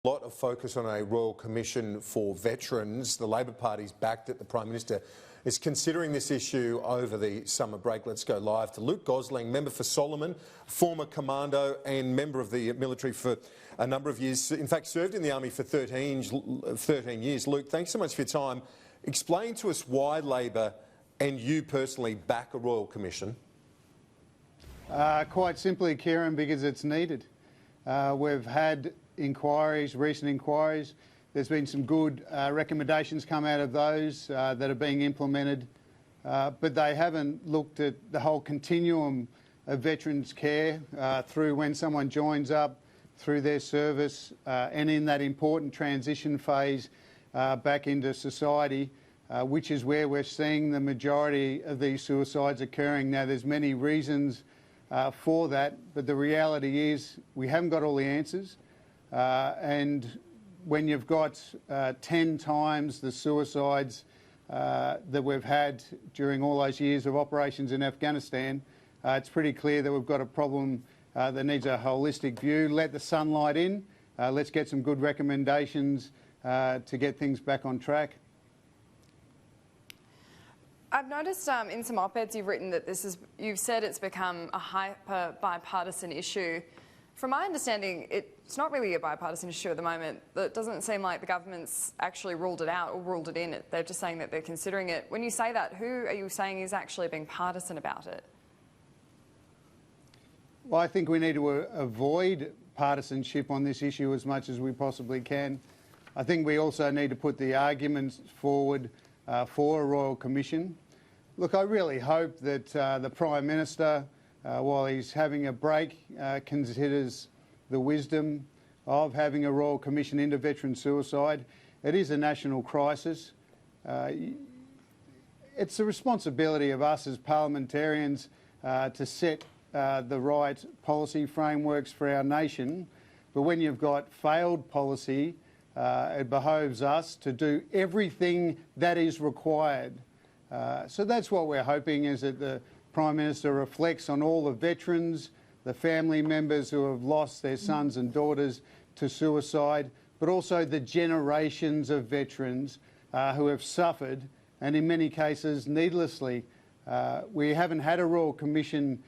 A lot of focus on a Royal Commission for veterans. The Labor Party's backed that the Prime Minister is considering this issue over the summer break. Let's go live to Luke Gosling, member for Solomon, former commando and member of the military for a number of years. In fact, served in the Army for 13 years. Luke, thanks so much for your time. Explain to us why Labor and you personally back a Royal Commission. Quite simply, Kieran, because it's needed. We've had inquiries, recent inquiries. There's been some good recommendations come out of those that are being implemented, but they haven't looked at the whole continuum of veterans' care through when someone joins up, through their service, and in that important transition phase back into society, which is where we're seeing the majority of these suicides occurring. Now, there's many reasons for that, but the reality is we haven't got all the answers, and when you've got 10 times the suicides that we've had during all those years of operations in Afghanistan, it's pretty clear that we've got a problem that needs a holistic view. Let the sunlight in. Let's get some good recommendations to get things back on track. I've noticed in some op-eds you've written that you've said it's become a hyper bipartisan issue. From my understanding, it's not really a bipartisan issue at the moment. It doesn't seem like the government's actually ruled it out or ruled it in. They're just saying that they're considering it. When you say that, who are you saying is actually being partisan about it? Well, I think we need to avoid partisanship on this issue as much as we possibly can. I think we also need to put the arguments forward for a Royal Commission. Look, I really hope that the Prime Minister, while he's having a break, considers the wisdom of having a Royal Commission into veteran suicide. It is a national crisis. It's the responsibility of us as parliamentarians to set the right policy frameworks for our nation. But when you've got failed policy, it behoves us to do everything that is required. So that's what we're hoping, is that the Prime Minister reflects on all the veterans, the family members who have lost their sons and daughters to suicide, but also the generations of veterans who have suffered, and in many cases needlessly. We haven't had a Royal Commission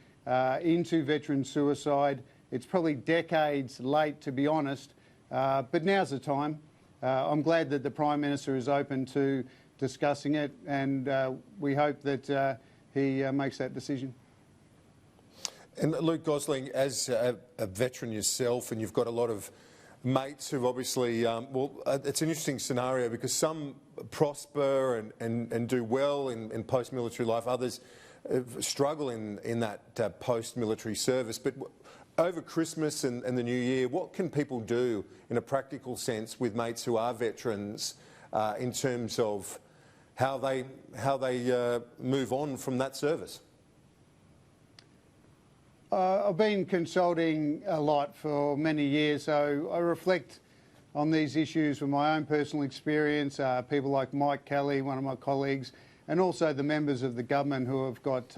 into veteran suicide. It's probably decades late, to be honest, but now's the time. I'm glad that the Prime Minister is open to discussing it, and we hope that he makes that decision. And Luke Gosling, as a veteran yourself, and you've got a lot of mates who've obviously, it's an interesting scenario because some prosper and do well in post-military life, others struggle in that post-military service. But over Christmas and the New Year, what can people do in a practical sense with mates who are veterans in terms of how they move on from that service? I've been consulting a lot for many years, so I reflect on these issues from my own personal experience. People like Mike Kelly, one of my colleagues, and also the members of the government who have got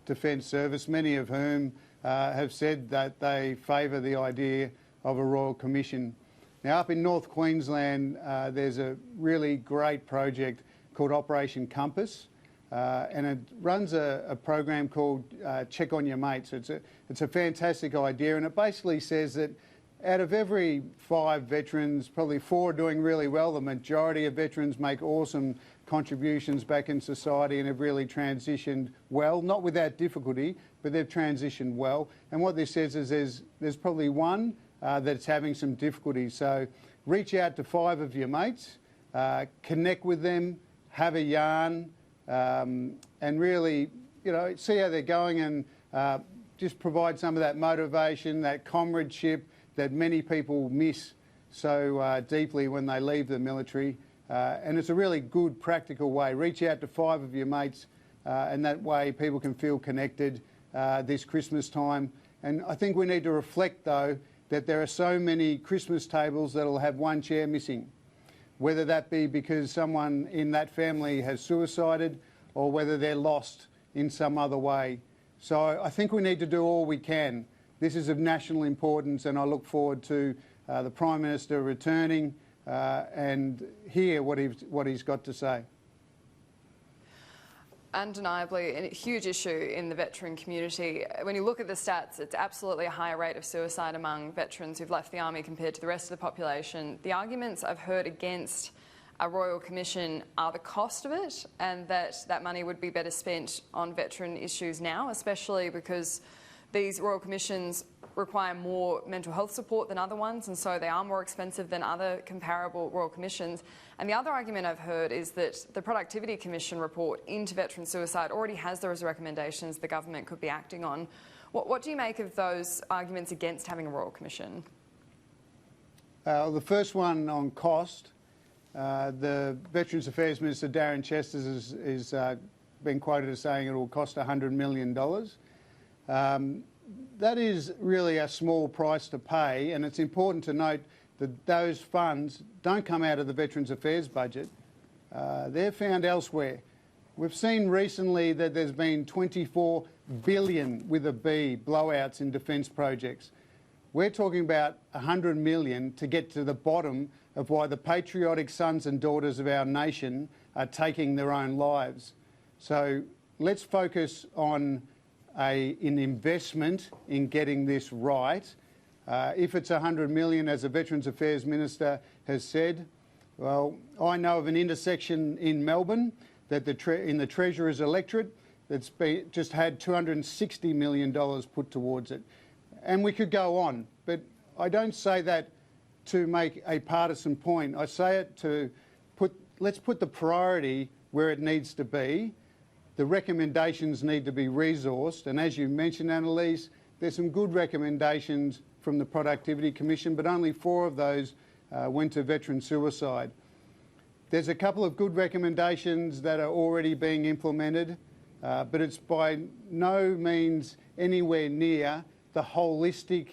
defence service, many of whom have said that they favour the idea of a Royal Commission. Now, up in North Queensland, there's a really great project called Operation Compass, and it runs a program called Check on Your Mates. It's a fantastic idea, and it basically says that out of every 5 veterans, probably 4 are doing really well. The majority of veterans make awesome contributions back in society and have really transitioned well, not without difficulty, but they've transitioned well. And what this says is there's probably 1 that's having some difficulty. So reach out to 5 of your mates, connect with them, have a yarn, and really, see how they're going, and just provide some of that motivation, that comradeship that many people miss so deeply when they leave the military. And it's a really good, practical way. Reach out to 5 of your mates, and that way people can feel connected this Christmas time. And I think we need to reflect, though, that there are so many Christmas tables that will have 1 chair missing, whether that be because someone in that family has suicided or whether they're lost in some other way. So I think we need to do all we can. This is of national importance, and I look forward to the Prime Minister returning and hear what he's got to say. Undeniably a huge issue in the veteran community. When you look at the stats, it's absolutely a higher rate of suicide among veterans who've left the army compared to the rest of the population. The arguments I've heard against a Royal Commission are the cost of it, and that money would be better spent on veteran issues now, especially because these Royal Commissions require more mental health support than other ones, and so they are more expensive than other comparable Royal Commissions. And the other argument I've heard is that the Productivity Commission report into veteran suicide already has those recommendations the government could be acting on. What do you make of those arguments against having a Royal Commission? The first one on cost, the Veterans Affairs Minister Darren Chesters has been quoted as saying it will cost $100 million. That is really a small price to pay, and it's important to note that those funds don't come out of the Veterans Affairs budget. They're found elsewhere. We've seen recently that there's been 24 billion with a B blowouts in defence projects. We're talking about 100 million to get to the bottom of why the patriotic sons and daughters of our nation are taking their own lives. So let's focus on an investment in getting this right. If it's 100 million, as the Veterans Affairs Minister has said, well, I know of an intersection in Melbourne that in the Treasurer's electorate that's just had $260 million put towards it. And we could go on, but I don't say that to make a partisan point. I say it to let's put the priority where it needs to be. The recommendations need to be resourced, and as you mentioned, Annalise, there's some good recommendations from the Productivity Commission, but only 4 of those went to veteran suicide. There's a couple of good recommendations that are already being implemented, but it's by no means anywhere near the holistic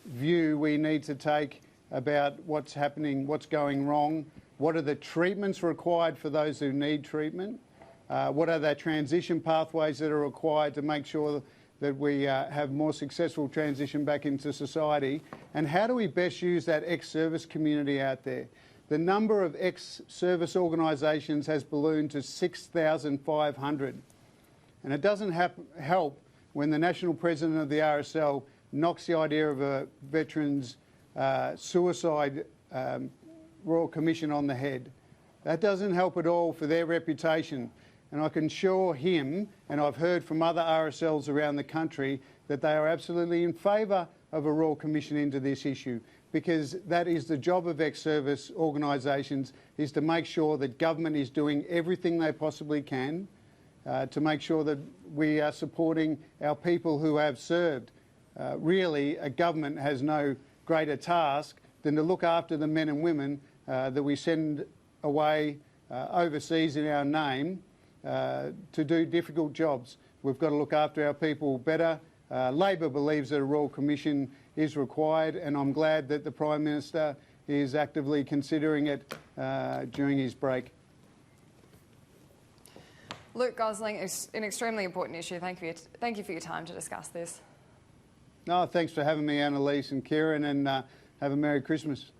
view we need to take about what's happening, what's going wrong, what are the treatments required for those who need treatment, what are the transition pathways that are required to make sure that we have more successful transition back into society, and how do we best use that ex-service community out there. The number of ex-service organisations has ballooned to 6,500, and it doesn't help when the National President of the RSL knocks the idea of a veterans suicide Royal Commission on the head. That doesn't help at all for their reputation. And I can assure him, and I've heard from other RSLs around the country, that they are absolutely in favour of a Royal Commission into this issue, because that is the job of ex-service organisations, is to make sure that government is doing everything they possibly can to make sure that we are supporting our people who have served. Really, a government has no greater task than to look after the men and women that we send away overseas in our name to do difficult jobs. We've got to look after our people better. Labor believes that a Royal Commission is required, and I'm glad that the Prime Minister is actively considering it during his break. Luke Gosling, it's an extremely important issue. Thank you for your time to discuss this. No, thanks for having me, Annalise and Kieran, and have a Merry Christmas.